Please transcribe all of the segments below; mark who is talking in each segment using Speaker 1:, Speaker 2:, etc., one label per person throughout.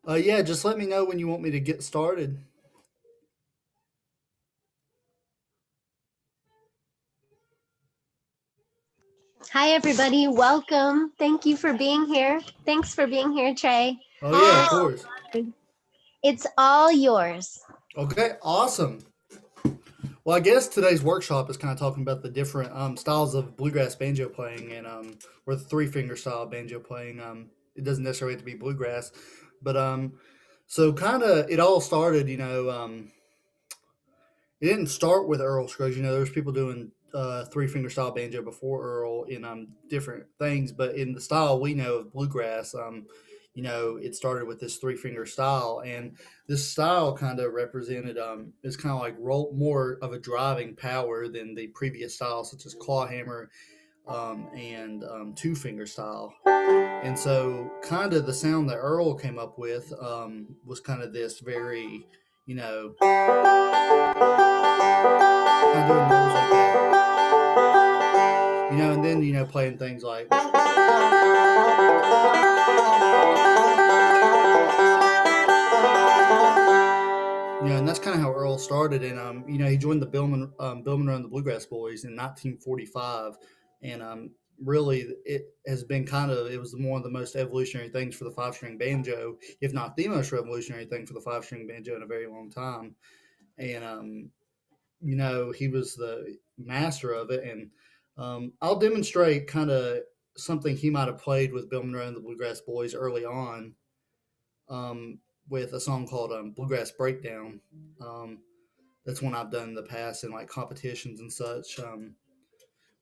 Speaker 1: Yeah, just let me know when you want me to get started.
Speaker 2: Hi, everybody. Welcome. Thank you for being here. Thanks for being here, Trey.
Speaker 1: Oh yeah, of course.
Speaker 2: It's all yours.
Speaker 1: Okay, awesome. Well, I guess today's workshop is kind of talking about the different styles of bluegrass banjo playing and or the three finger style banjo playing. It doesn't necessarily have to be bluegrass, but so kind of it all started. It didn't start with Earl Scruggs. There's people doing three finger style banjo before Earl in different things, but in the style we know of bluegrass, it started with this three finger style, and this style kind of represented is kind of like more of a driving power than the previous styles such as clawhammer and two finger style. And so, kind of the sound that Earl came up with was kind of this very, you know, kind of doing moves like that, and then playing things like, and that's kind of how Earl started. And he joined the Billman Run the Bluegrass Boys in 1945, and really it has been it was one of the most evolutionary things for the five string banjo, if not the most revolutionary thing for the five string banjo in a very long time. And he was the master of it. And I'll demonstrate kind of something he might have played with Bill Monroe and the Bluegrass Boys early on with a song called Bluegrass Breakdown. Um, that's one I've done in the past in like competitions and such.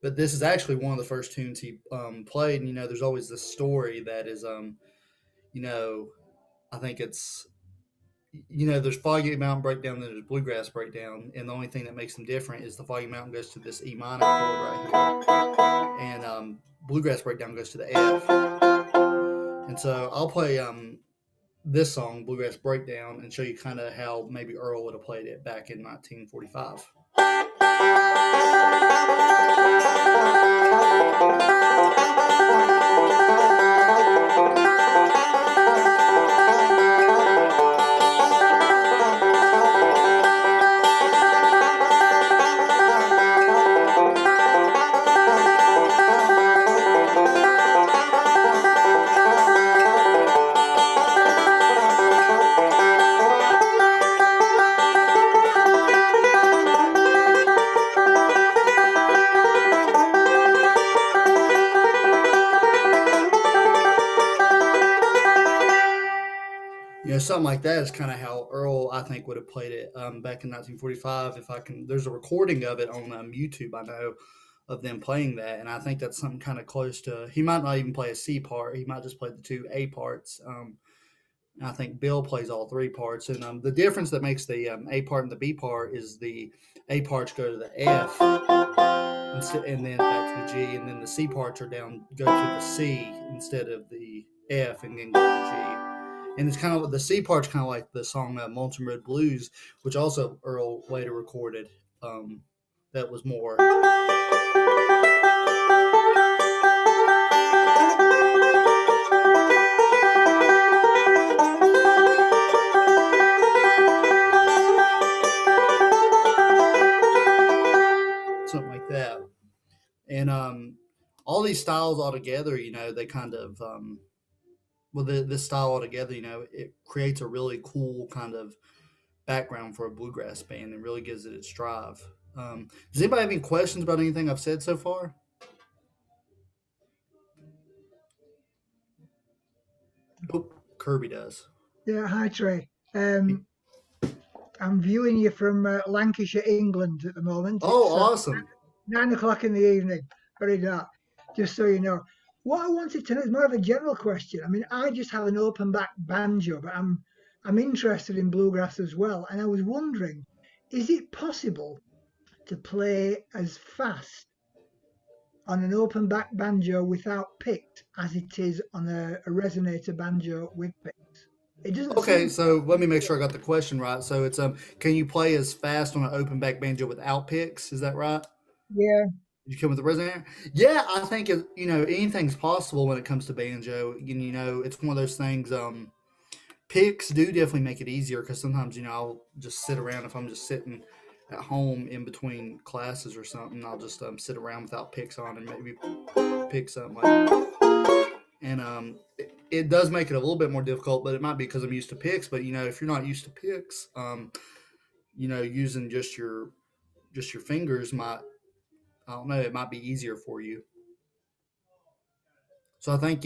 Speaker 1: But this is actually one of the first tunes he played. And, there's always this story that is, you know, I think it's there's Foggy Mountain Breakdown, then there's Bluegrass Breakdown, and the only thing that makes them different is the Foggy Mountain goes to this E minor chord right here, and Bluegrass Breakdown goes to the F. And so I'll play this song, Bluegrass Breakdown, and show you kind of how maybe Earl would have played it back in 1945. Something like that is kind of how Earl, I think, would have played it back in 1945. If I can, there's a recording of it on YouTube. I know of them playing that, and I think that's something kind of close to. He might not even play a C part. He might just play the two A parts. I think Bill plays all three parts, and the difference that makes the A part and the B part is the A parts go to the F, and then back to the G, and then the C parts are down go to the C instead of the F, and then go to the G. And it's kind of the C part's kind of like the song "Lonesome Road Blues," which also Earl later recorded. That was more. Something like that. And all these styles all together, they kind of this style altogether, it creates a really cool kind of background for a bluegrass band and really gives it its drive. Does anybody have any questions about anything I've said so far? Oh, Kirby does.
Speaker 3: Yeah, hi Trey. I'm viewing you from Lancashire, England at the moment.
Speaker 1: Oh,
Speaker 3: It's
Speaker 1: awesome.
Speaker 3: 9 o'clock in the evening, very dark. Just so you know, what I wanted to know is more of a general question. I mean, I just have an open back banjo, but I'm interested in bluegrass as well, and I was wondering, is it possible to play as fast on an open back banjo without picks as it is on a resonator banjo with picks? It doesn't
Speaker 1: Okay,
Speaker 3: seem.
Speaker 1: so let me make sure I got the question right. So it's can you play as fast on an open back banjo without picks? Is that right?
Speaker 3: Yeah,
Speaker 1: You come with the resonator? Yeah, I think anything's possible when it comes to banjo. It's one of those things. Picks do definitely make it easier because sometimes, I'll just sit around if I'm just sitting at home in between classes or something. I'll just sit around without picks on and maybe pick something and it does make it a little bit more difficult, but it might be because I'm used to picks. But if you're not used to picks, using just your fingers might, I don't know, it might be easier for you. So I think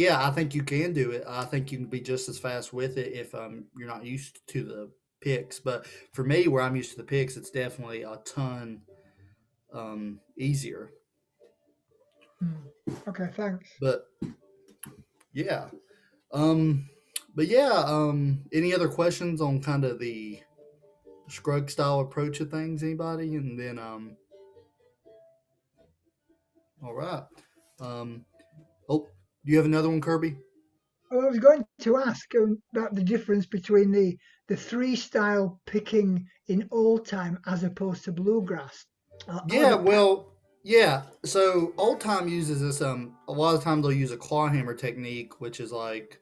Speaker 1: you can do it. I think you can be just as fast with it if you're not used to the picks. But for me, where I'm used to the picks, it's definitely a ton easier.
Speaker 3: Okay, thanks.
Speaker 1: But yeah, um, but yeah, any other questions on kind of the Scruggs style approach of things? Anybody? And then all right. Um, oh, do you have another one, Kirby?
Speaker 3: Well, I was going to ask about the difference between the three style picking in old time as opposed to bluegrass. Are
Speaker 1: Yeah,
Speaker 3: the
Speaker 1: well, yeah. So old time uses this. A lot of times they'll use a claw hammer technique, which is like,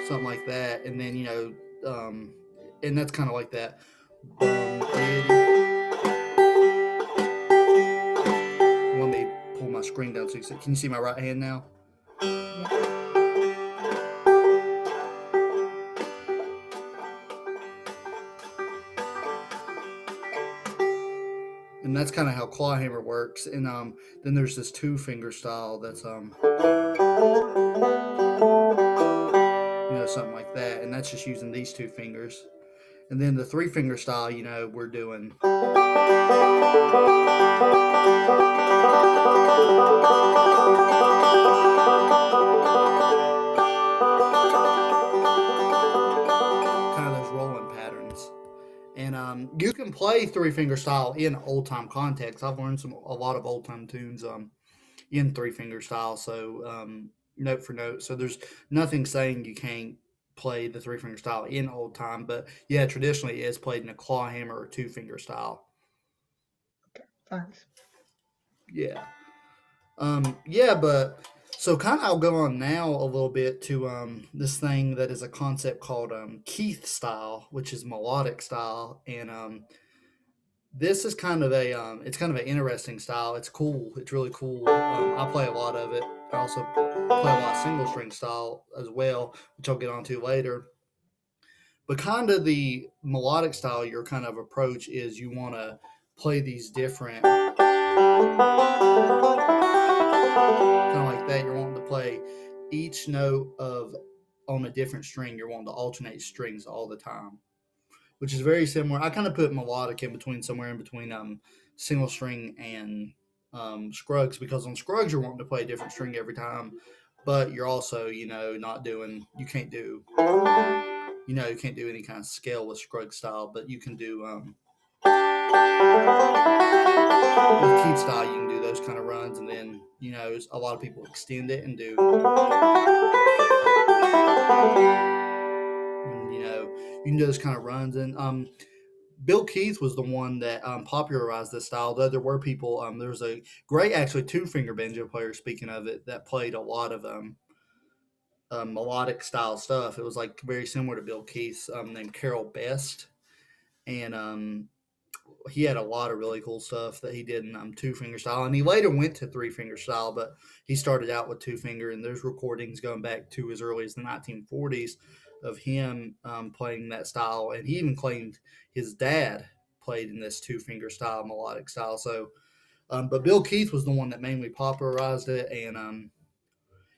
Speaker 1: something like that, and then and that's kind of like that. Let me pull my screen down so you can you see my right hand now?
Speaker 3: yeah,
Speaker 1: And that's kind of how claw hammer works. And then there's this two finger style that's something like that, and that's just using these two fingers. And then the three finger style, we're doing kind of those rolling patterns. And you can play three finger style in old time context. I've learned a lot of old time tunes in three finger style, so note for note. So there's nothing saying you can't play the three finger style in old time, but yeah, traditionally it's played in a claw hammer or two finger style.
Speaker 3: thanks.
Speaker 1: Yeah. Yeah, but so kind of I'll go on now a little bit to this thing that is a concept called Keith style, which is melodic style, and this is kind of a it's kind of an interesting style. It's cool. It's really cool. I play a lot of it. I also play a lot of single string style as well, which I'll get onto later. But kind of the melodic style, your kind of approach is you want to play these different kind of like that. You're wanting to play each note of on a different string. You're wanting to alternate strings all the time, which is very similar. I kind of put melodic in between, somewhere in between single string and Scruggs, because on Scruggs you're wanting to play a different string every time, but you're also not doing, you can't do any kind of scale with Scruggs style, but you can do with Keith style you can do those kind of runs, and then a lot of people extend it and do and, you can do those kind of runs. And Bill Keith was the one that popularized this style, though there were people, there was a great, actually, two finger banjo player, speaking of it, that played a lot of melodic style stuff. It was like very similar to Bill Keith's, named Carol Best. And he had a lot of really cool stuff that he did in two finger style. And he later went to three finger style, but he started out with two finger. And there's recordings going back to as early as the 1940s of him playing that style. And he even claimed his dad played in this two finger style, melodic style. So, but Bill Keith was the one that mainly popularized it. And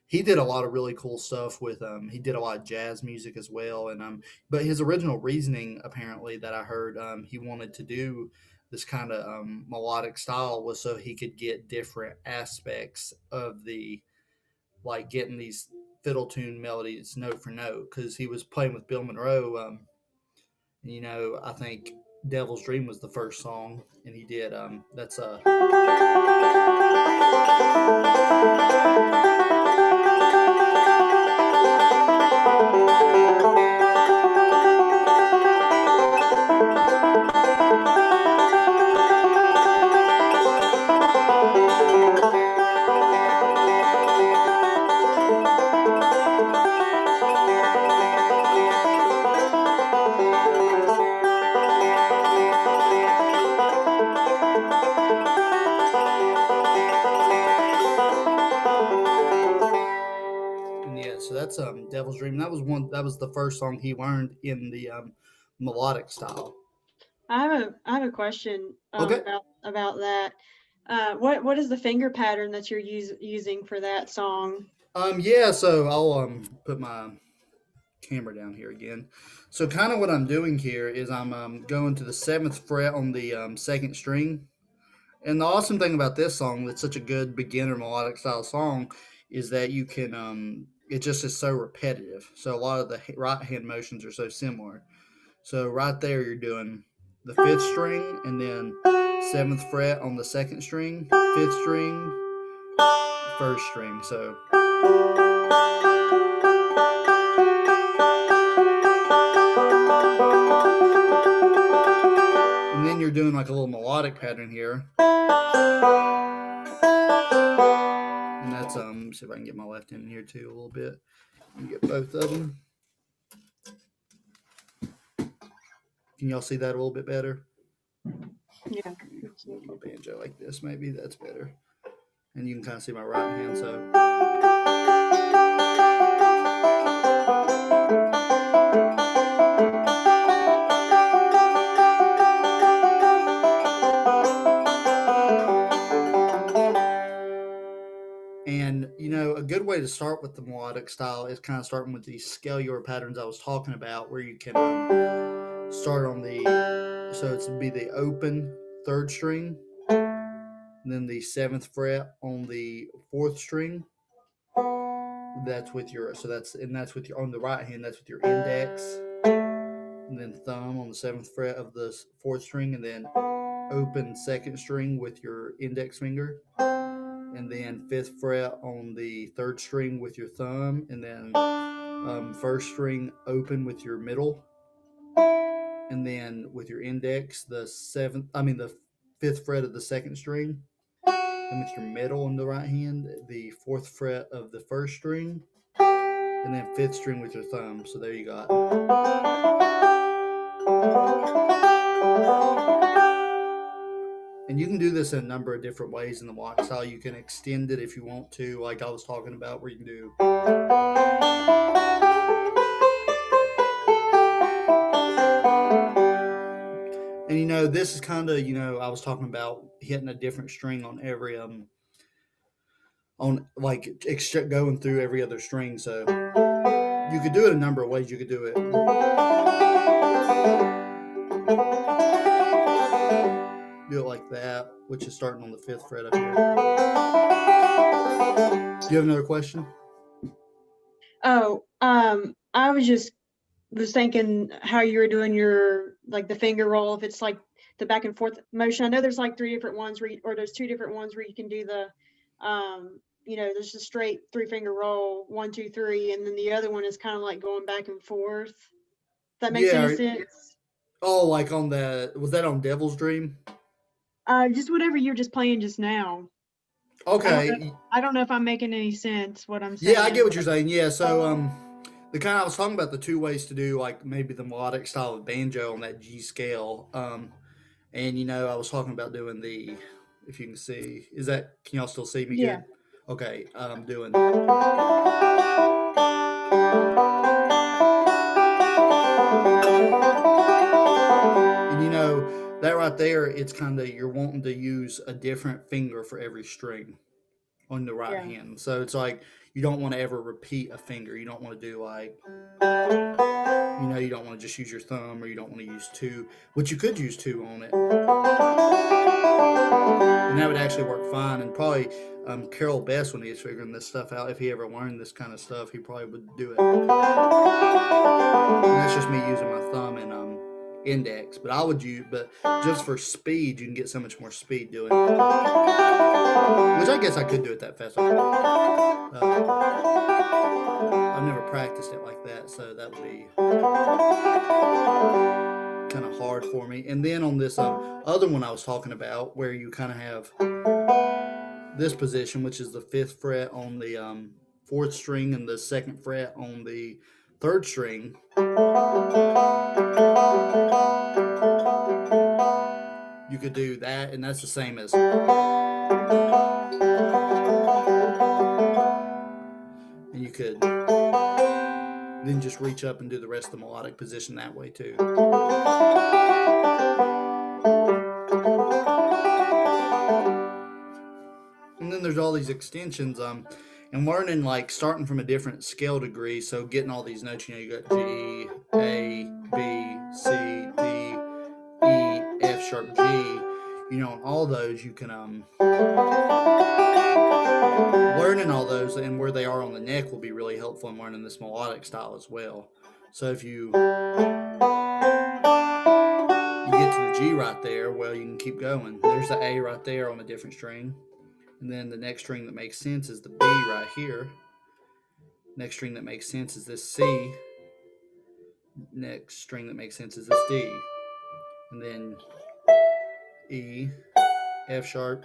Speaker 1: he did a lot of really cool stuff with he did a lot of jazz music as well. And but his original reasoning, apparently, that I heard, he wanted to do this kind of melodic style was so he could get different aspects of the, like, getting these fiddle tune melodies note for note, because he was playing with Bill Monroe. I think Devil's Dream was the first song, and he did that's Devil's Dream. That was the first song he learned in the melodic style.
Speaker 4: I have a question
Speaker 1: Okay.
Speaker 4: about that. What is the finger pattern that you're using for that song?
Speaker 1: Yeah, so I'll put my camera down here again. So kind of what I'm doing here is I'm going to the 7th fret on the 2nd string. And the awesome thing about this song, that's such a good beginner melodic style song, is that you can it just is so repetitive. So a lot of the right hand motions are so similar. So right there, you're doing the 5th string and then 7th fret on the 2nd string, 5th string, 1st string. So. And then you're doing like a little melodic pattern here. And that's see if I can get my left hand in here too a little bit. You get both of them. Can y'all see that a little bit better?
Speaker 4: Yeah.
Speaker 1: My banjo like this, maybe that's better. And you can kind of see my right hand, so. And, a good way to start with the melodic style is kind of starting with these scalar patterns I was talking about, where you can start on so it's be the open 3rd string, and then the 7th fret on the 4th string. That's with your, that's with your, on the right hand, that's with your index, and then thumb on the 7th fret of the 4th string, and then open 2nd string with your index finger, and then 5th fret on the 3rd string with your thumb, and then 1st string open with your middle, and then with your index, the 5th fret of the 2nd string, and with your middle on the right hand, the 4th fret of the 1st string, and then 5th string with your thumb. So there you got. And you can do this in a number of different ways in the block style. You can extend it if you want to, like I was talking about, where you can do. And this is kind of, I was talking about hitting a different string on every on like going through every other string. So you could do it a number of ways. You could do it. Do it like that, which is starting on the 5th fret up here. Do you have another question?
Speaker 4: Oh, I was thinking how you were doing your, like, the finger roll, if it's like the back and forth motion. I know there's like 3 different ones or there's 2 different ones where you can do the, there's a straight 3-finger roll, 1, 2, 3, and then the other one is kind of like going back and forth. If that makes any sense?
Speaker 1: Oh, like was that on Devil's Dream?
Speaker 4: Just whatever you were just playing just now.
Speaker 1: Okay.
Speaker 4: I don't know if I'm making any sense what I'm saying.
Speaker 1: Yeah, I get what you're saying. Yeah, so the kind I was talking about the 2 ways to do like maybe the melodic style of banjo on that G scale. And I was talking about doing the, if you can see, can y'all still see me good? Okay, I'm doing. And that right there, it's kind of, you're wanting to use a different finger for every string on the right hand. So it's like, you don't want to ever repeat a finger. You don't want to do like, you don't want to just use your thumb, or you don't want to use 2, but you could use 2 on it. And that would actually work fine. And probably Carol Best, when he was figuring this stuff out, if he ever learned this kind of stuff, he probably would do it. And that's just me using my thumb and index. But but just for speed, you can get so much more speed doing it. Which I guess I could do at that festival. I've never practiced it like that, so that would be kind of hard for me. And then on this other one I was talking about, where you kind of have this position, which is the 5th fret on the 4th string and the 2nd fret on the 3rd string. You could do that, and that's the same as. And you could. then just reach up and do the rest of the melodic position that way too. And then there's all these extensions, and learning, like, starting from a different scale degree. So getting all these notes, you got G, A, B, C, D, E, F sharp, G. And all those you can learning all those and where they are on the neck will be really helpful in learning this melodic style as well. So if you get to the G right there, well, you can keep going. There's the A right there on a different string. And then the next string that makes sense is the B right here. Next string that makes sense is this C. Next string that makes sense is this D. And then E, F sharp,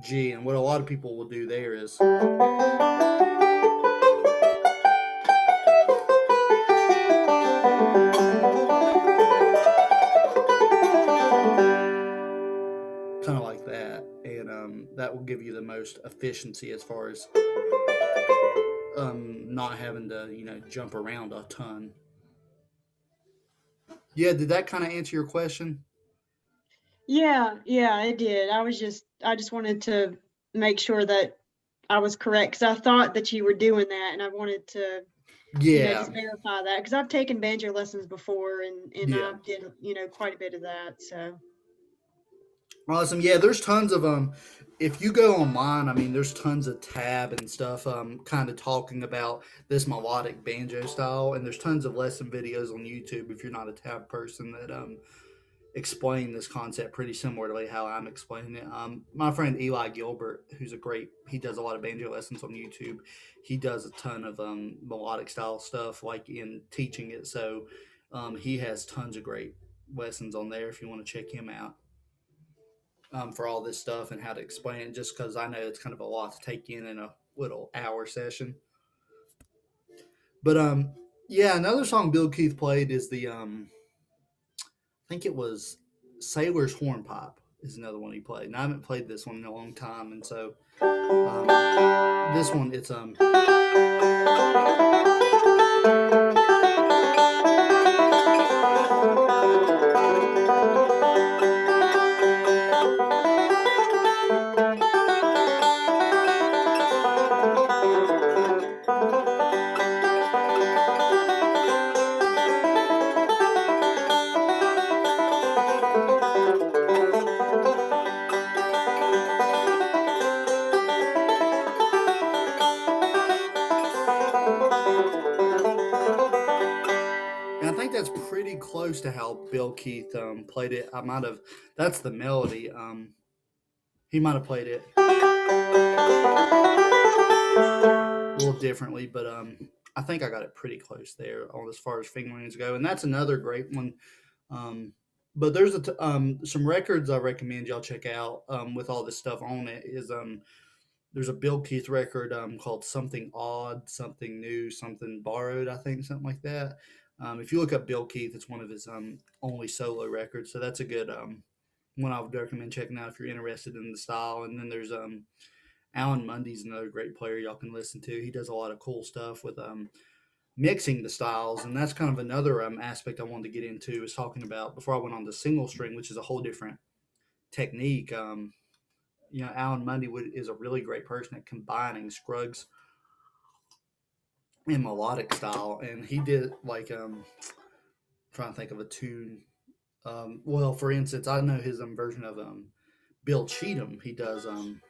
Speaker 1: G. And what a lot of people will do there is kind of like that. And that will give you the most efficiency as far as not having to, jump around a ton. Yeah, did that kind of answer your question?
Speaker 4: Yeah, it did. I just wanted to make sure that I was correct, because I thought that you were doing that, and I wanted to, just verify that, because I've taken banjo lessons before, and I did, quite a bit of that. So
Speaker 1: awesome. Yeah, there's tons of if you go online, I mean, there's tons of tab and stuff kind of talking about this melodic banjo style, and there's tons of lesson videos on YouTube if you're not a tab person that explain this concept pretty similarly how I'm explaining it. My friend Eli Gilbert, he does a lot of banjo lessons on YouTube. He does a ton of melodic style stuff, like in teaching it. So he has tons of great lessons on there if you want to check him out for all this stuff and how to explain it. Just because I know it's kind of a lot to take in a little hour session. But yeah, another song Bill Keith played is the I think it was Sailor's Hornpipe is another one he played. And I haven't played this one in a long time, and so this one it's and I think that's pretty close to how Bill Keith played it. That's the melody. He might have played it a little differently, but I think I got it pretty close there on as far as fingerings go. And that's another great one. But there's some records I recommend y'all check out with all this stuff on it. There's a Bill Keith record called Something Odd, Something New, Something Borrowed, I think, something like that. If you look up Bill Keith, it's one of his only solo records. So that's a good one I would recommend checking out if you're interested in the style. And then there's Alan Mundy's another great player y'all can listen to. He does a lot of cool stuff with mixing the styles. And that's kind of another aspect I wanted to get into, is talking about before I went on to single string, which is a whole different technique. Alan Mundy is a really great person at combining Scruggs and melodic style, and he did trying to think of a tune. Well, for instance, I know his version of Bill Cheatham. He does and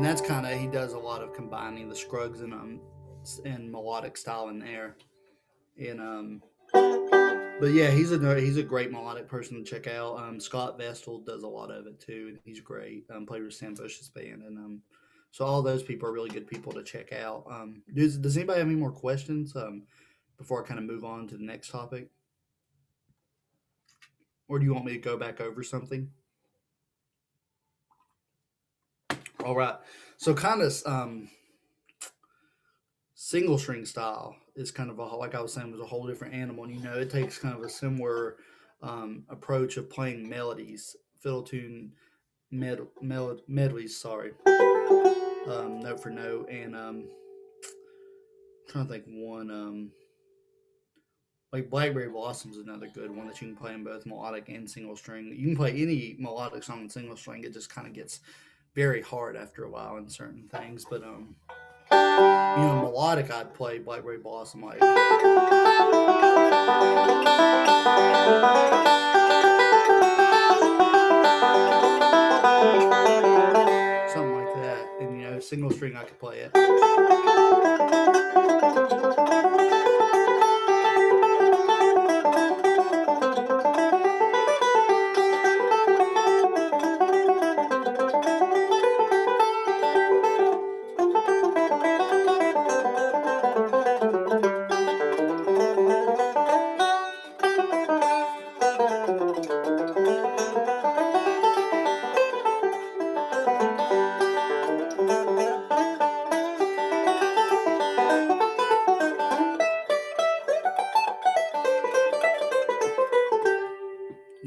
Speaker 1: that's kind of, he does a lot of combining the Scruggs and melodic style in there. And but yeah, he's a great melodic person to check out. Scott Vestal does a lot of it too, and he's great. Played with Sam Bush's band, and so all those people are really good people to check out. Does anybody have any more questions before I kind of move on to the next topic, or do you want me to go back over something? All right, so kind of single string style is kind of like I was saying, was a whole different animal. And it takes kind of a similar approach of playing melodies, fiddle tune medleys. Sorry, note for note, and trying to think one. Like Blackberry Blossoms is another good one that you can play in both melodic and single string. You can play any melodic song in single string. It just kind of gets very hard after a while in certain things. But melodic, I'd play Blackberry Blossom like something like that. And single string, I could play it.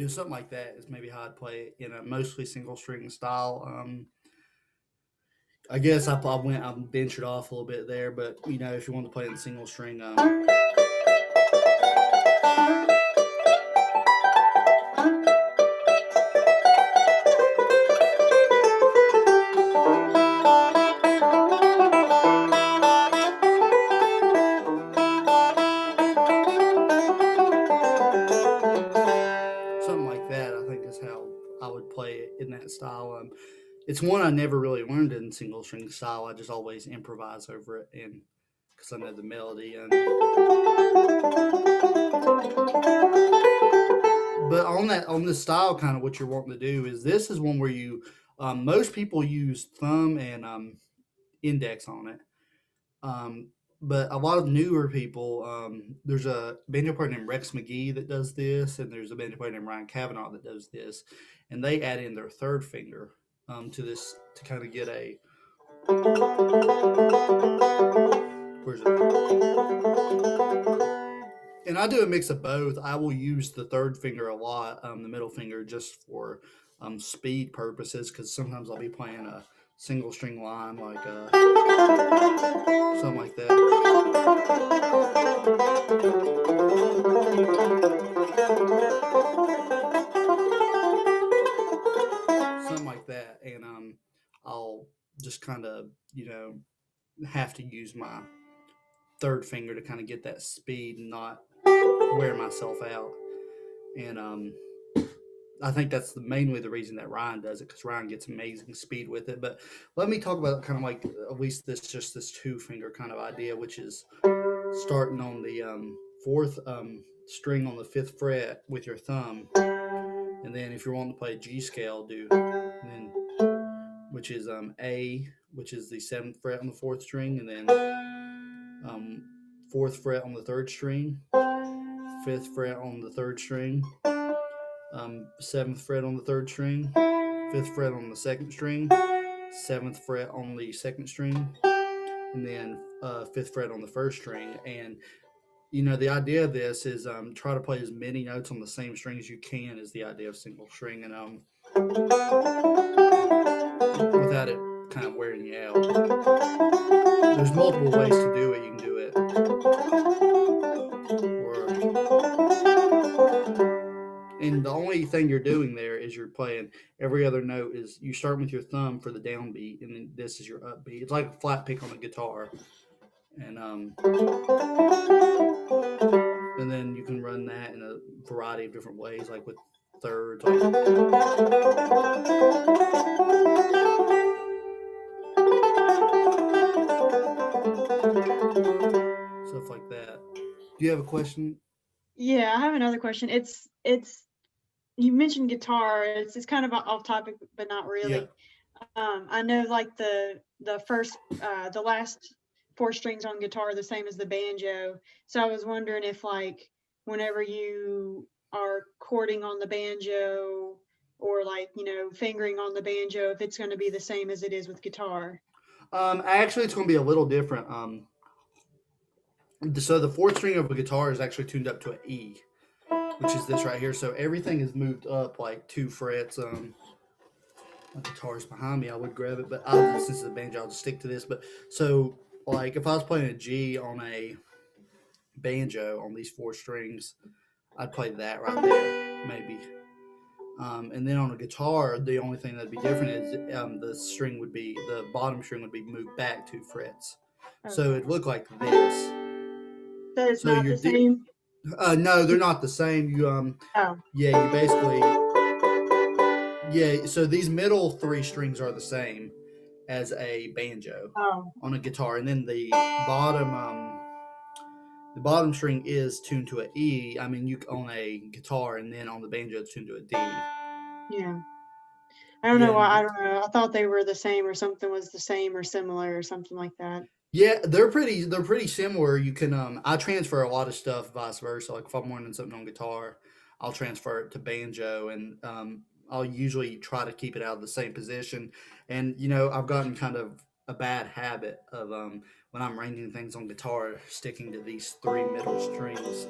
Speaker 1: Something like that is maybe how I'd play it in a mostly single string style. I guess I ventured off a little bit there, but if you want to play it in single string, in that style. It's one I never really learned in single string style. I just always improvise over it, and because I know the melody. But on this style, kind of what you're wanting to do is this is one where you most people use thumb and index on it. But a lot of newer people, there's a banjo player named Rex McGee that does this, and there's a banjo player named Ryan Kavanaugh that does this, and they add in their third finger to this to kind of get a. Where's it? And I do a mix of both. I will use the third finger a lot, the middle finger, just for speed purposes, because sometimes I'll be playing a single string line like something like that. Something like that, and I'll just kind of have to use my third finger to kind of get that speed and not wear myself out. And I think that's mainly the reason that Ryan does it, because Ryan gets amazing speed with it. But let me talk about kind of like at least this two finger kind of idea, which is starting on the fourth string on the fifth fret with your thumb, and then if you're wanting to play a G scale, do then which is A, which is the seventh fret on the fourth string, and then fourth fret on the third string, fifth fret on the third string, seventh fret on the third string, fifth fret on the second string, seventh fret on the second string, and then fifth fret on the first string. And the idea of this is try to play as many notes on the same string as you can is the idea of single string, and without it kind of wearing you out. There's multiple ways to do it. You can do it and the only thing you're doing there is you're playing every other note is you start with your thumb for the downbeat, and then this is your upbeat. It's like a flat pick on a guitar, and then you can run that in a variety of different ways, like with thirds, like stuff like that. Do you have a question?
Speaker 4: Yeah, I have another question. It's you mentioned guitar. It's kind of off topic, but not really. Yeah. I know like the last four strings on guitar are the same as the banjo. So I was wondering if like whenever you are chording on the banjo or like, fingering on the banjo, if it's going to be the same as it is with guitar.
Speaker 1: Actually, it's going to be a little different. So the fourth string of a guitar is actually tuned up to an E, which is this right here. So everything is moved up like 2 frets. My guitar's behind me. I would grab it, but since it's a banjo, I'll just stick to this. But so, like, if I was playing a G on a banjo on these 4 strings, I'd play that right there, maybe. And then on a guitar, the only thing that'd be different is the bottom string would be moved back 2 frets. So
Speaker 4: Okay.
Speaker 1: it'd look like this.
Speaker 4: So it's
Speaker 1: So
Speaker 4: not the same.
Speaker 1: no, they're not the same.
Speaker 4: Oh,
Speaker 1: Yeah, you basically, yeah. So these middle 3 strings are the same as a banjo
Speaker 4: oh,
Speaker 1: on a guitar, and then the bottom string is tuned to an E. I mean, you on a guitar, and then on the banjo, it's tuned to a D.
Speaker 4: yeah. I don't know why. I don't know. I thought they were the same, or something was the same or similar or something like that.
Speaker 1: Yeah, they're pretty similar. You can I transfer a lot of stuff vice versa. Like if I'm learning something on guitar, I'll transfer it to banjo, and I'll usually try to keep it out of the same position. And I've gotten kind of a bad habit of when I'm arranging things on guitar, sticking to these 3 middle strings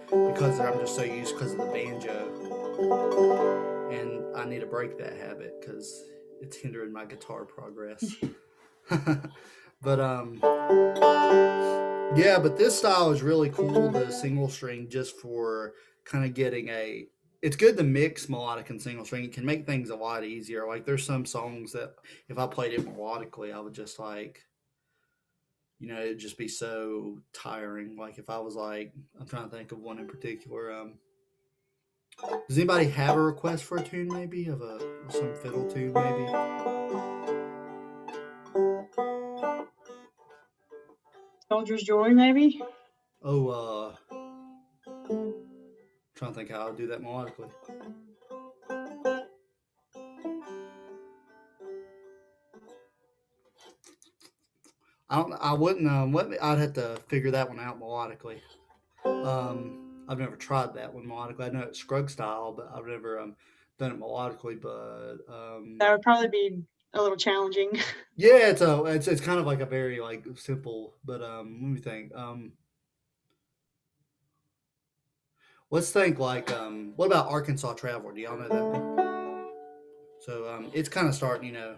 Speaker 1: because I'm just so used because of the banjo, and I need to break that habit because it's hindering my guitar progress. But yeah, but this style is really cool, the single string, just for kind of getting a. It's good to mix melodic and single string. It can make things a lot easier. Like there's some songs that if I played it melodically, I would just like, it'd just be so tiring. Like if I was like, I'm trying to think of one in particular. Does anybody have a request for a tune? Maybe of some fiddle tune, maybe.
Speaker 4: Soldier's Joy, maybe.
Speaker 1: Oh, trying to think how I'll do that melodically. I wouldn't. I'd have to figure that one out melodically. I've never tried that one melodically. I know it's Scruggs style, but I've never done it melodically. But
Speaker 4: That would probably be a little challenging.
Speaker 1: yeah, it's kind of like a very like simple. But let me think. Let's think like what about Arkansas Traveler? Do y'all know that one? So it's kind of starting. Okay,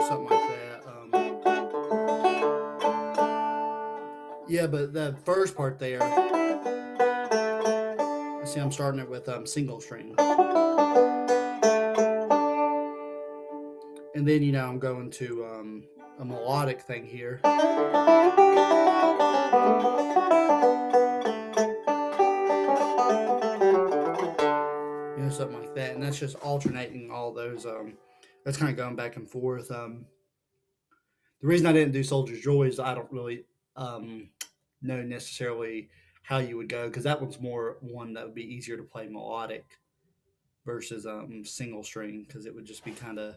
Speaker 1: something like that. Yeah, but the first part there, see, I'm starting it with single string, and then I'm going to a melodic thing here. Something like that, and that's just alternating all those. That's kind of going back and forth. The reason I didn't do Soldier's Joy is I don't really know necessarily how you would go because that one's more one that would be easier to play melodic versus single string because it would just be kind of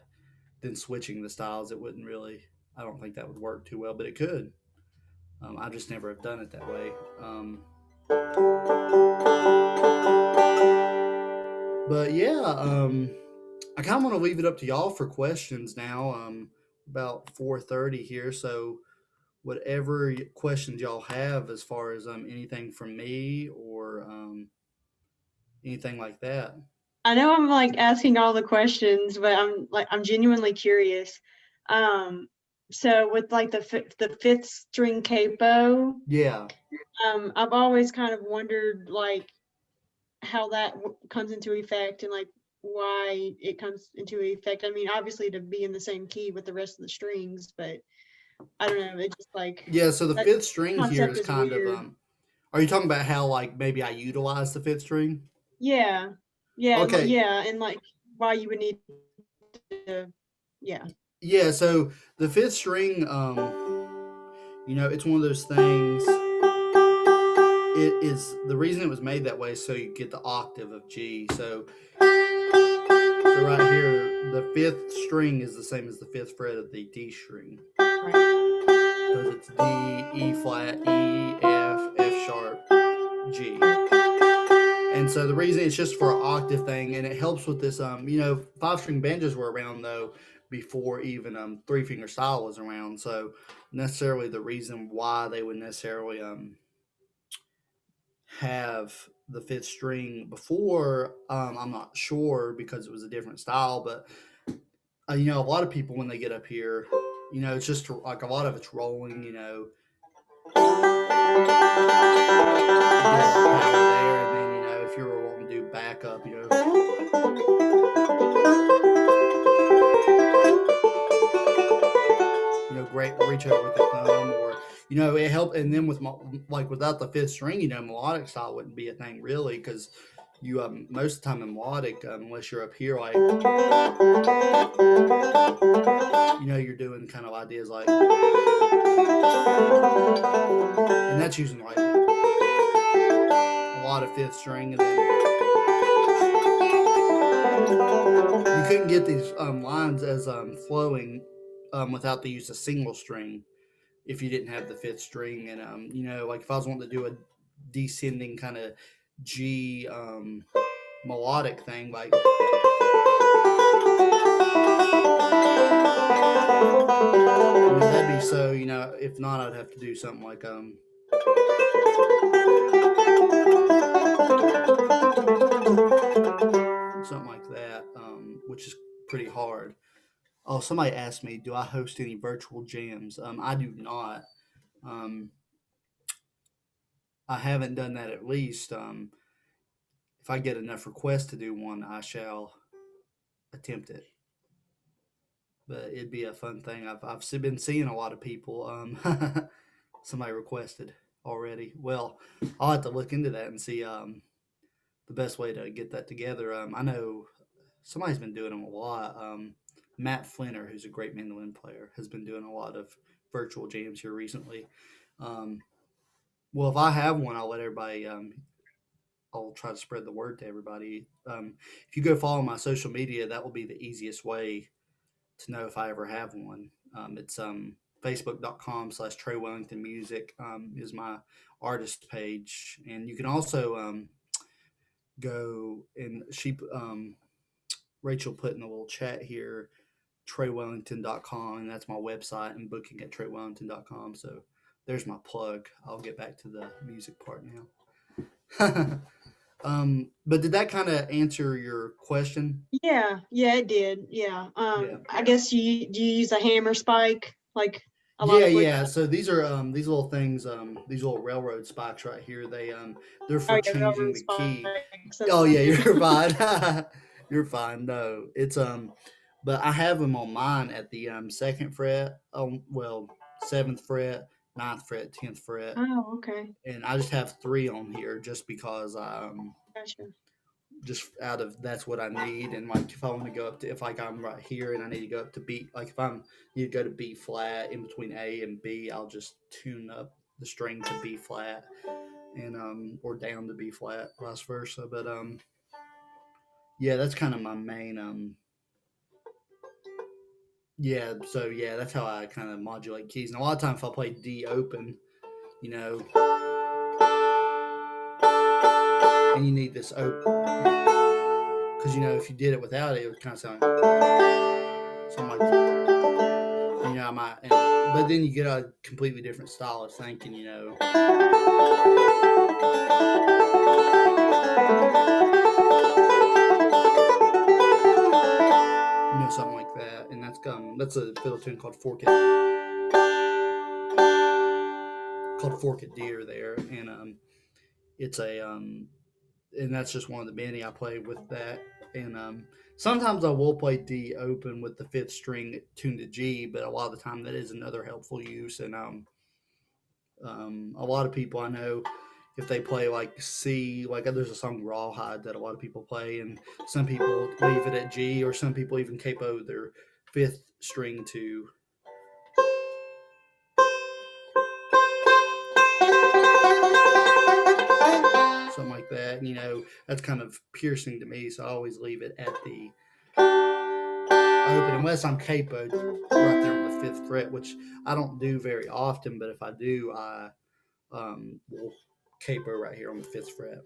Speaker 1: then switching the styles. It wouldn't really. I don't think that would work too well, but it could. I just never have done it that way. But yeah, I kind of want to leave it up to y'all for questions now. About 4:30 here, so whatever questions y'all have as far as anything from me or anything like that.
Speaker 4: I know I'm like asking all the questions, but I'm genuinely curious. So with like the fifth string capo,
Speaker 1: Yeah.
Speaker 4: I've always kind of wondered like how that comes into effect and like why it comes into effect. I mean, obviously to be in the same key with the rest of the strings, but I don't know. It's just like
Speaker 1: Yeah. So the
Speaker 4: that
Speaker 1: fifth string here
Speaker 4: concept
Speaker 1: is
Speaker 4: is
Speaker 1: kind
Speaker 4: weird.
Speaker 1: of. Are you talking about how like maybe I utilize the fifth string?
Speaker 4: Yeah,
Speaker 1: Okay.
Speaker 4: yeah, and like why you would need to, yeah.
Speaker 1: Yeah. So the fifth string. It's one of those things. It is the reason it was made that way, so you get the octave of G. So right here, the fifth string is the same as the fifth fret of the D string. Because it's D, E flat, E, F, F sharp, G. And so the reason it's just for an octave thing, and it helps with this. 5-string banjos were around though before even 3-finger style was around. So necessarily the reason why they would necessarily have the fifth string before, I'm not sure because it was a different style. But a lot of people when they get up here, it's just like a lot of it's rolling. Power there, and then if you're wanting to do backup, great reach over with the thumb, or it helped. And then without the fifth string, melodic style wouldn't be a thing really, because you most of the time in melodic, unless you're up here like you're doing kind of ideas like, and that's using like a lot of fifth string, and then you couldn't get these lines as flowing without the use of single string if you didn't have the fifth string. And like if I was wanting to do a descending kind of G melodic thing, like that'd be so. If not, I'd have to do something like something like that, which is pretty hard. Oh, somebody asked me, do I host any virtual jams? I do not. I haven't done that at least. If I get enough requests to do one, I shall attempt it. But it'd be a fun thing. I've been seeing a lot of people. Somebody requested already. Well, I'll have to look into that and see the best way to get that together. I know somebody's been doing them a lot. Matt Flinter, who's a great mandolin player, has been doing a lot of virtual jams here recently. Well, if I have one, I'll let everybody. I'll try to spread the word to everybody. If you go follow my social media, that will be the easiest way to know if I ever have one. It's facebook.com/Trey Wellington Music is my artist page. And you can also go and Rachel put in a little chat here, TreyWellington.com, and that's my website, and booking at TreyWellington.com. So there's my plug. I'll get back to the music part now. But did that kind of answer your question?
Speaker 4: Yeah, it did. Yeah. I guess you use a hammer spike, like a lot of
Speaker 1: Yeah. So these are these little things, these little railroad spikes right here. They're for changing the key. Oh yeah, you're fine. You're fine. No, it's but I have them on mine at the second fret. Seventh fret, 9th fret, 10th fret.
Speaker 4: Oh, okay.
Speaker 1: And I just have 3 on here just because
Speaker 4: Gotcha.
Speaker 1: just out of that's what I need. And like if I want to go up to, if like I'm right here and I need to go up to B, like if I'm need to go to B flat in between A and B, I'll just tune up the string to B flat, and or down to B flat, vice versa. But yeah, that's kind of my main yeah. So yeah, that's how I kind of modulate keys. And a lot of times if I play D open, and you need this open, because if you did it without it, it would kind of sound something like, I might, but then you get a completely different style of thinking, something like that. And that's a fiddle tune called Forked Deer there, and it's a and that's just one of the many I play with that. And sometimes I will play D open with the 5th string tuned to G, but a lot of the time that is another helpful use. And a lot of people I know, if they play like C, like there's a song Rawhide that a lot of people play, and some people leave it at G, or some people even capo their 5th string to that. And, that's kind of piercing to me. So I always leave it at the open, unless I'm capoed right there on the 5th fret, which I don't do very often. But if I do, I will capo right here on the 5th fret.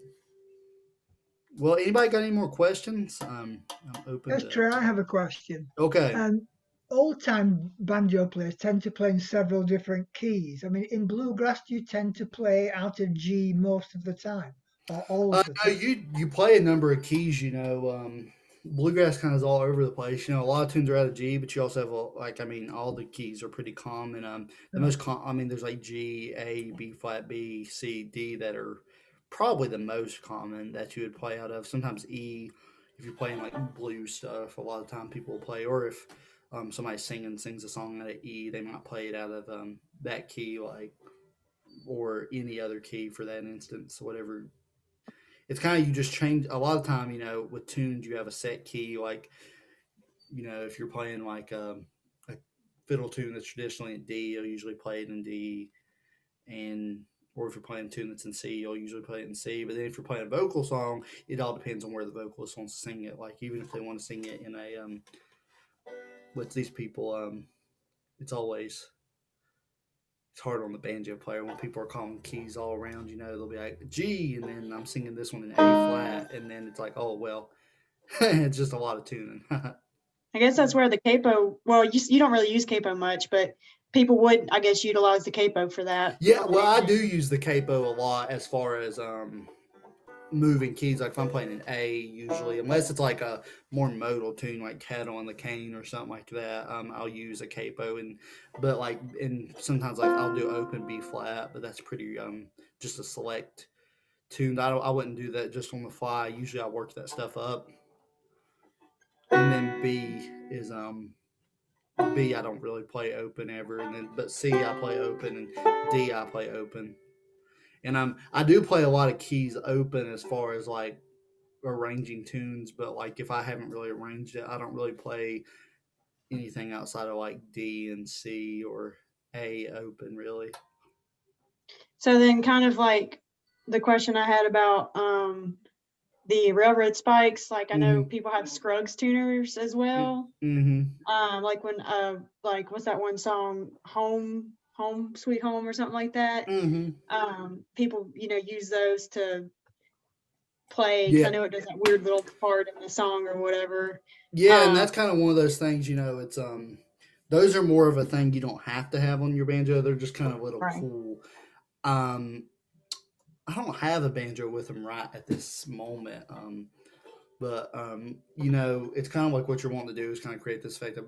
Speaker 1: Well, anybody got any more questions? I'm open
Speaker 3: Yes,
Speaker 1: to.
Speaker 3: Trey, I have a question.
Speaker 1: Okay.
Speaker 3: Old-time banjo players tend to play in several different keys. I mean, in bluegrass, do you tend to play out of G most of the time, or all of the
Speaker 1: No,
Speaker 3: time?
Speaker 1: you play a number of keys. Bluegrass kind of is all over the place. A lot of tunes are out of G, but you also have all the keys are pretty common. The most there's like G, A, B flat, B, C, D that are probably the most common that you would play out of. Sometimes E, if you're playing like blues stuff, a lot of time people will play. Or if somebody sings a song out of E, they might play it out of that key, or any other key for that instance, whatever. It's kind of, you just change a lot of time. With tunes you have a set key. If you're playing a fiddle tune that's traditionally in D, you'll usually play it in D, and or if you're playing a tune that's in C, you'll usually play it in C. But then if you're playing a vocal song, it all depends on where the vocalist wants to sing it. Like, even if they want to sing it in a with these people, it's hard on the banjo player when people are calling keys all around. They'll be like G, and then I'm singing this one in A flat, and then it's like, oh well, it's just a lot of tuning.
Speaker 4: I guess that's where the capo, well, you don't really use capo much, but people would, I guess, utilize the capo for that.
Speaker 1: Yeah, well, I do use the capo a lot as far as moving keys. Like if I'm playing an A, usually, unless it's like a more modal tune like Cattle on the Cane or something like that, I'll use a capo. And sometimes like I'll do open B flat, but that's pretty just a select tune. I wouldn't do that just on the fly. Usually I work that stuff up. And then B is B I don't really play open ever, but C I play open, and D I play open. And I do play a lot of keys open as far as like arranging tunes, but like if I haven't really arranged it, I don't really play anything outside of like D and C or A open, really.
Speaker 4: So then kind of like the question I had about the railroad spikes, like I know people have Scruggs tuners as well. Like when like what's that one song, Home Sweet Home or something like that. People use those to play, because I know it does that weird little part in the song or whatever.
Speaker 1: And that's kind of one of those things. It's those are more of a thing you don't have to have on your banjo. They're just kind of little cool. I don't have a banjo with them right at this moment. But it's kind of like what you're wanting to do is kind of create this effect of,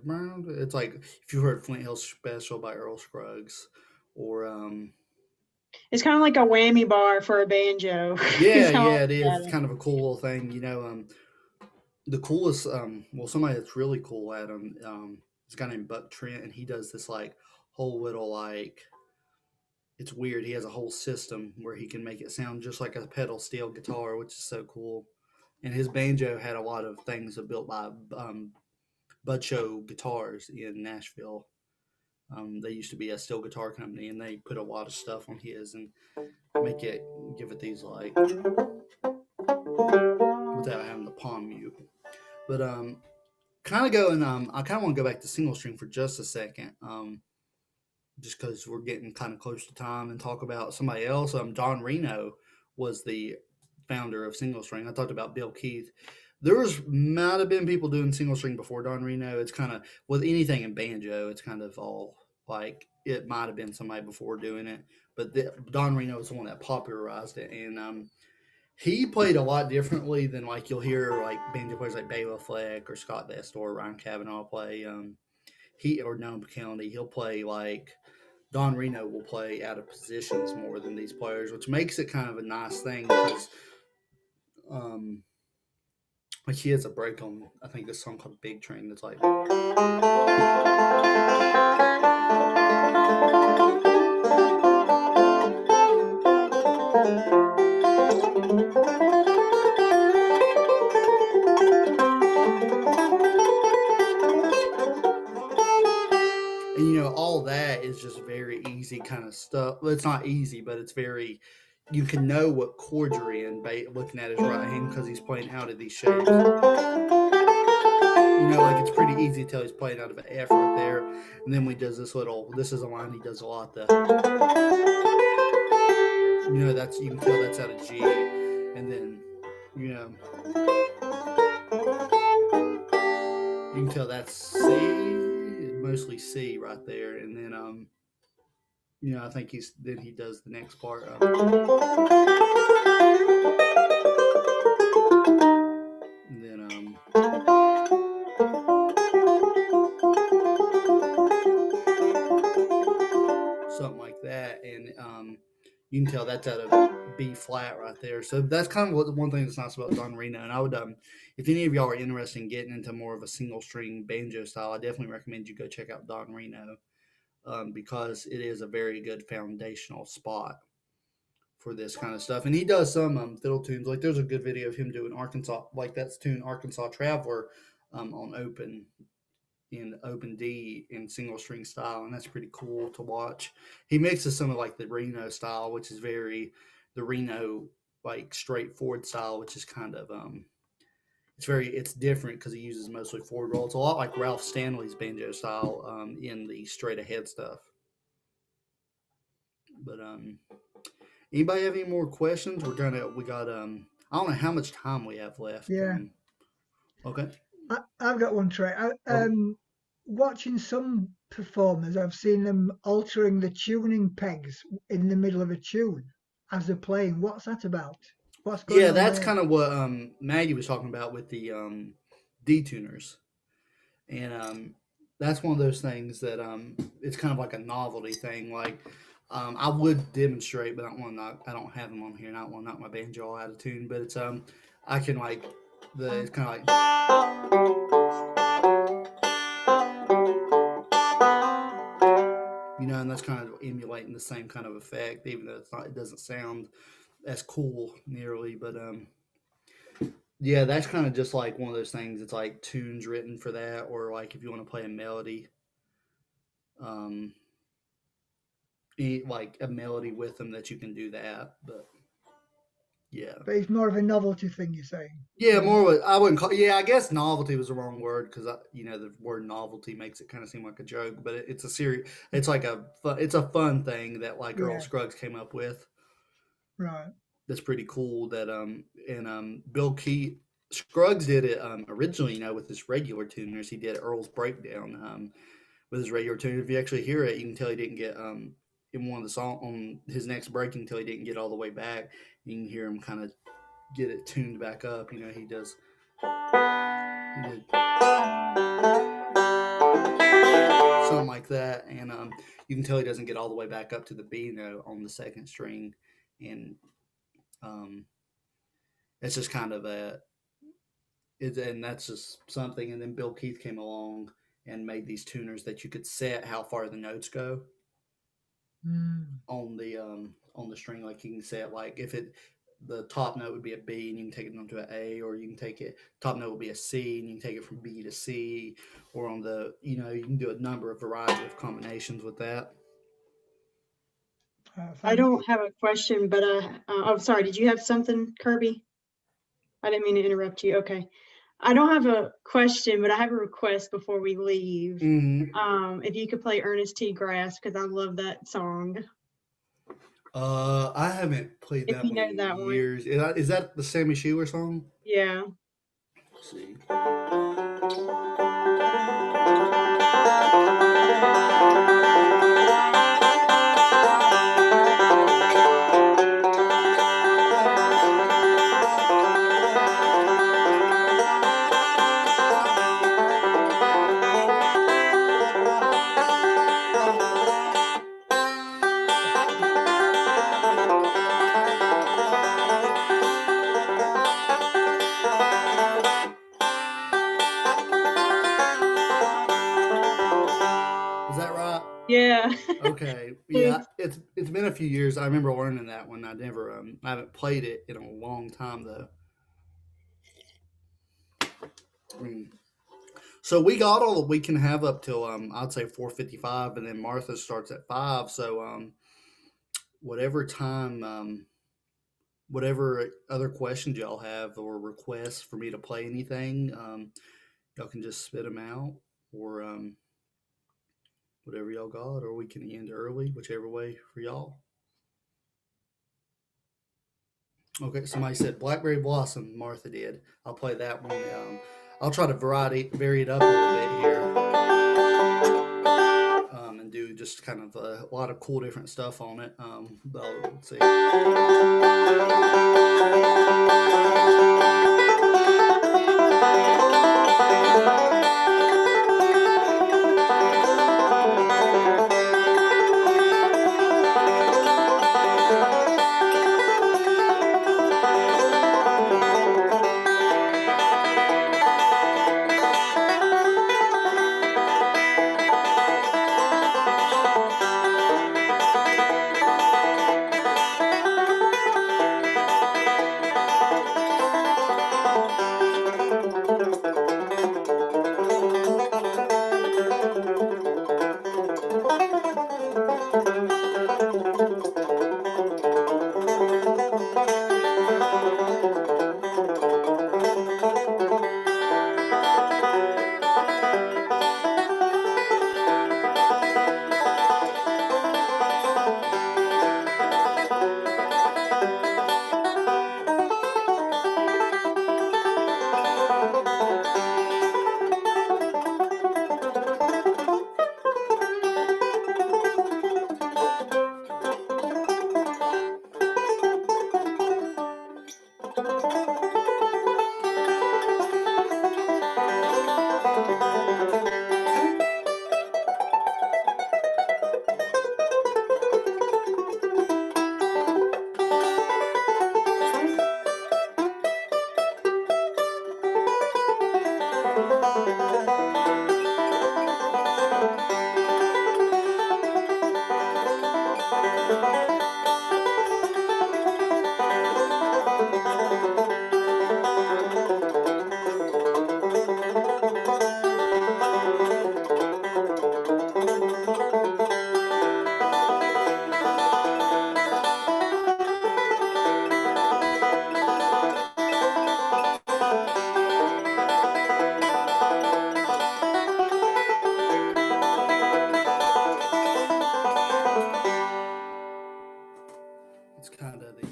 Speaker 1: it's like if you heard Flint Hill Special by Earl Scruggs, or
Speaker 4: it's kind of like a whammy bar for a banjo.
Speaker 1: Yeah, it is. It's kind of a cool little thing. The coolest, somebody that's really cool at them, this guy named Buck Trent, and he does this like whole little like, it's weird. He has a whole system where he can make it sound just like a pedal steel guitar, which is so cool. And his banjo had a lot of things built by Bud Show Guitars in Nashville. They used to be a steel guitar company, and they put a lot of stuff on his and give it these like without having the palm mute. But kind of going, I kind of want to go back to single string for just a second, just because we're getting kind of close to time, and talk about somebody else. Don Reno was the founder of single string. I talked about Bill Keith. Might have been people doing single string before Don Reno. It's kind of, with anything in banjo, it's kind of all like, it might have been somebody before doing it, but Don Reno is the one that popularized it. And he played a lot differently than like you'll hear like banjo players like Bela Fleck or Scott Best or Ryan Cavanaugh play. Or Noam County, he'll play like, Don Reno will play out of positions more than these players, which makes it kind of a nice thing, because like he has a break on, I think, this song called Big Train that's like, and all that is just very easy kind of stuff. Well, it's not easy, but it's very, you can know what chord you're in by looking at his right hand because he's playing out of these shapes. Like it's pretty easy to tell he's playing out of an F right there. And then we does this is a line he does a lot. That's you can tell that's out of G, and then you can tell that's C, mostly C right there, and then I think he does the next part. And then something like that, and you can tell that's out of B flat right there. So that's kind of one thing that's nice about Don Reno. And I would, if any of y'all are interested in getting into more of a single string banjo style, I definitely recommend you go check out Don Reno because it is a very good foundational spot for this kind of stuff. And he does some fiddle tunes. Like there's a good video of him doing Arkansas, like that's tune Arkansas Traveler on open D in single string style, and that's pretty cool to watch. He mixes some of like the Reno style, which is very the Reno like straightforward style, which is kind of it's different because he uses mostly forward roll. It's a lot like Ralph Stanley's banjo style in the straight ahead stuff. But anybody have any more questions? We got I don't know how much time we have left.
Speaker 3: Yeah.
Speaker 1: Okay.
Speaker 3: I've got one, Trey. Watching some performers, I've seen them altering the tuning pegs in the middle of a tune as they're playing. What's that about? What's going on?
Speaker 1: Yeah, that's kind of what Maggie was talking about with the detuners, and that's one of those things that it's kind of like a novelty thing. Like I would demonstrate, but I don't have them on here, and I don't want to knock my banjo out of tune. But it's I can it's kind of like. And that's kind of emulating the same kind of effect, even though it doesn't sound as cool nearly. But yeah, that's kind of just like one of those things. It's like tunes written for that, or like if you want to play a melody, like a melody with them that you can do that. But yeah,
Speaker 3: but it's more of a novelty thing, you're saying?
Speaker 1: Yeah, more of I wouldn't call. Yeah, I guess novelty was the wrong word because the word novelty makes it kind of seem like a joke, but it's a serious. It's like it's a fun thing that like Earl Scruggs came up with.
Speaker 3: Right.
Speaker 1: That's pretty cool. That and Bill Keith Scruggs did it originally. With his regular tuners, he did Earl's breakdown with his regular tuner. If you actually hear it, you can tell he didn't get in one of the song on his next breaking until he didn't get all the way back. You can hear him kind of get it tuned back up. He does. He did something like that, and you can tell he doesn't get all the way back up to the B note on the second string, and it's just kind of and that's just something. And then Bill Keith came along and made these tuners that you could set how far the notes go on the string. Like you can set like if the top note would be a B and you can take it down to an A, or you can take it top note will be a C and you can take it from B to C, or on the you can do a number of variety of combinations with that.
Speaker 4: I don't have a question, but oh, sorry. Did you have something, Kirby? I didn't mean to interrupt you. Okay. I don't have a question, but I have a request before we leave.
Speaker 1: Mm-hmm.
Speaker 4: If you could play Ernest T. Grass, because I love that song.
Speaker 1: I haven't played that one in years. Is that the Sammy Schuler song?
Speaker 4: Yeah.
Speaker 1: Let's see.
Speaker 4: Yeah.
Speaker 1: Okay. Yeah, it's been a few years. I remember learning that one. I haven't played it in a long time though. So we got all that we can have up till I'd say 4:55, and then Martha starts at 5. So whatever time whatever other questions y'all have or requests for me to play anything, y'all can just spit them out, or whatever y'all got, or we can end early, whichever way for y'all. Okay, somebody said Blackberry Blossom. Martha did. I'll play that one. I'll try to vary it up a little bit here, and do just kind of a lot of cool different stuff on it. Let's see. It's kind of the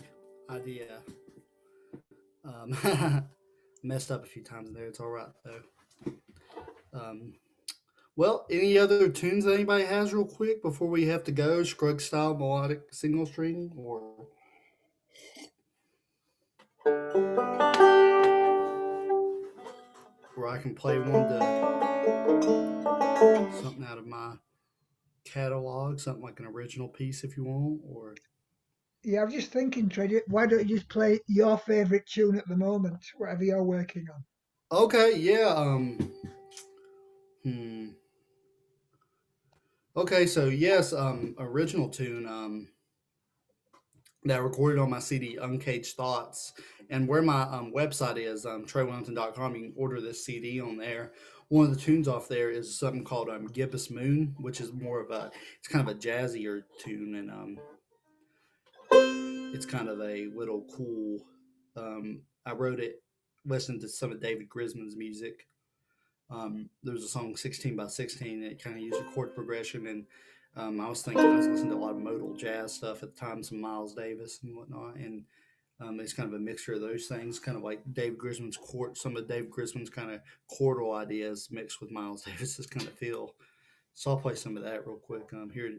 Speaker 1: idea. Messed up a few times there. It's all right though. Well, any other tunes that anybody has real quick before we have to go? Scruggs style melodic single string, or I can play one to something out of my catalog, something like an original piece if you want, or
Speaker 3: Yeah, I was just thinking, Trey, why don't you just play your favourite tune at the moment, whatever you're working on?
Speaker 1: okay, yeah. Hmm. Okay, so yes, original tune that I recorded on my CD, Uncaged Thoughts, and where my website is, TreyWellington.com. You can order this CD on there. One of the tunes off there is something called Gibbous Moon, which is more of it's kind of a jazzier tune, and it's kind of a little cool. I wrote it, listened to some of David Grisman's music. There's a song 16 by 16, and it kind of used a chord progression. And I was listening to a lot of modal jazz stuff at the time, some Miles Davis and whatnot. And it's kind of a mixture of those things, kind of like Dave Grisman's some of Dave Grisman's kind of chordal ideas mixed with Miles Davis's kind of feel. So I'll play some of that real quick. Here.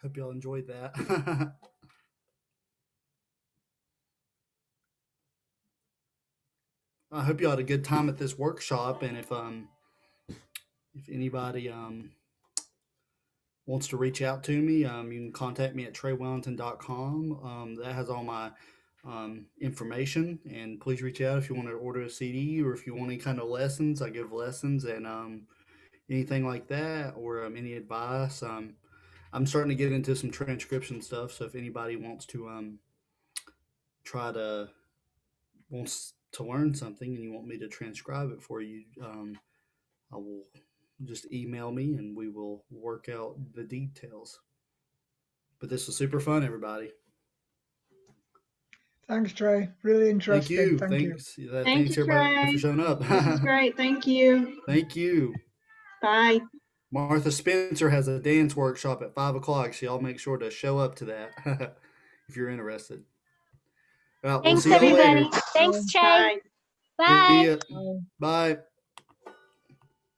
Speaker 1: Hope y'all enjoyed that. I hope you all had a good time at this workshop, and if anybody wants to reach out to me, you can contact me at traywellington.com. That has all my information, and please reach out if you want to order a CD or if you want any kind of lessons. I give lessons and anything like that, or any advice. I'm starting to get into some transcription stuff, so if anybody wants to try to wants to learn something and you want me to transcribe it for you, I will just email me and we will work out the details. But this was super fun, everybody.
Speaker 3: Thanks, Trey. Really interesting.
Speaker 1: Thank you.
Speaker 3: Thank you.
Speaker 1: Thanks.
Speaker 4: Thank
Speaker 1: Thanks
Speaker 4: you,
Speaker 1: everybody
Speaker 4: Trey.
Speaker 1: for showing up.
Speaker 4: This is great. Thank you.
Speaker 1: Thank you.
Speaker 4: Bye.
Speaker 1: Martha Spencer has a dance workshop at 5:00, so y'all make sure to show up to that if you're interested. We'll
Speaker 2: Thanks,
Speaker 1: see y'all
Speaker 2: everybody.
Speaker 1: later.
Speaker 2: Thanks, Trey.
Speaker 4: Bye.
Speaker 2: Bye.
Speaker 1: See ya. Bye.